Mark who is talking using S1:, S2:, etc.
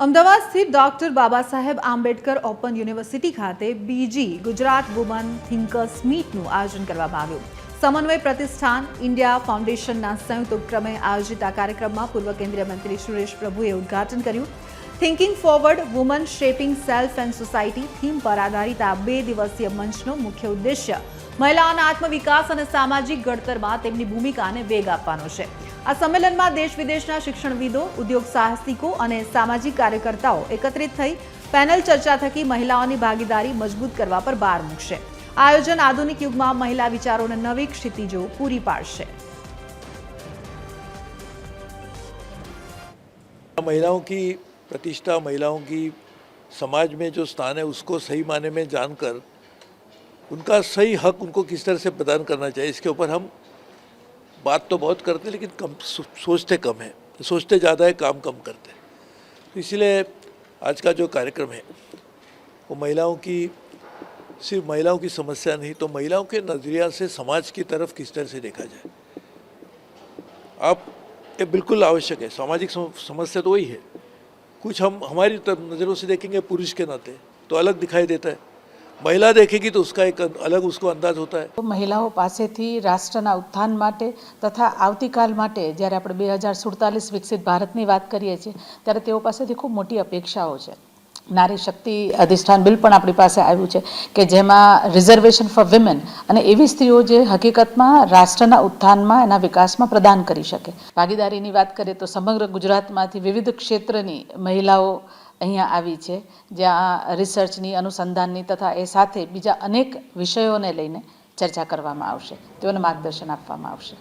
S1: અમદાવાદ સ્થિત doctor Baba Saheb Ambedkar open university ખાતે બીજી ગુજરાત વુમન થિંકર્સ મીટનું આયોજન કરવામાં આવ્યું। સમન્વય પ્રતિષ્ઠાન ઇન્ડિયા ફાઉન્ડેશનના સંયુક્ત ઉપક્રમે આયોજિત આ કાર્યક્રમમાં પૂર્વ કેન્દ્રીય મંત્રી સુરેશ પ્રભુએ ઉદ્ઘાટન કર્યું। Thinking forward woman shaping self and society theme પર આધારિત આ 2 દિવસીય મંચનો મુખ્ય ઉદ્દેશ્ય મહિલાઓના આત્મવિકાસ અને સામાજિક ઘડતરમાં તેમની ભૂમિકાને વેગ આપવાનો છે। આ સંમેલનમાં દેશ વિદેશના શિક્ષણવિદો, ઉદ્યોગ સાહસિકો અને સામાજિક કાર્યકર્તાઓ એકત્રિત થઈ પેનલ ચર્ચા થકી મહિલાઓની ભાગીદારી મજબૂત કરવા પર ભાર મૂકશે। આ આયોજન આધુનિક યુગમાં મહિલા વિચારોને નવી ક્ષિતિજો પૂરી પાડશે।
S2: महिलाओं की प्रतिष्ठा, महिलाओं की समाज में जो स्थान है उसको सही मायने में जानकर उनका सही हक उनको किस तरह से प्रदान करना चाहिए, इसके ऊपर हम बात तो बहुत करते हैं लेकिन कम सोचते कम है, सोचते ज़्यादा है, काम कम करते हैं। तो इसलिए आज का जो कार्यक्रम है वो महिलाओं की सिर्फ महिलाओं की समस्या नहीं तो महिलाओं के नज़रिया से समाज की तरफ किस तरह से देखा जाए, आप ये बिल्कुल आवश्यक है। सामाजिक समस्या तो वही है, कुछ हम हमारी नज़रों से देखेंगे पुरुष के नाते तो अलग दिखाई देता है, महिला देखेगी तो उसका एक अलग उसको अंदाज होता है।
S3: तो महिलाओं पासेथी राष्ट्रना उत्थान माटे तथा आवतीकाल माटे ज्यारे આપણે 2047 વિકસિત ભારતની વાત કરીએ છીએ ત્યારે તેઓ પાસેથી ખૂબ મોટી અપેક્ષાઓ છે। નારી શક્તિ અધિષ્ઠાન બિલ પણ આપણી પાસે આવ્યું છે કે જેમાં રિઝર્વેશન ફોર વિમેન અને એવી સ્ત્રીઓ જે હકીકતમાં રાષ્ટ્રના ઉત્થાનમાં એના વિકાસમાં પ્રદાન કરી શકે। ભાગીદારીની વાત કરીએ તો સમગ્ર ગુજરાતમાંથી વિવિધ ક્ષેત્રની મહિલાઓ અહીંયા આવી છે જ્યાં રિસર્ચની, અનુસંધાનની તથા એ સાથે બીજા અનેક વિષયોને લઈને ચર્ચા કરવામાં આવશે, તેઓને માર્ગદર્શન આપવામાં આવશે।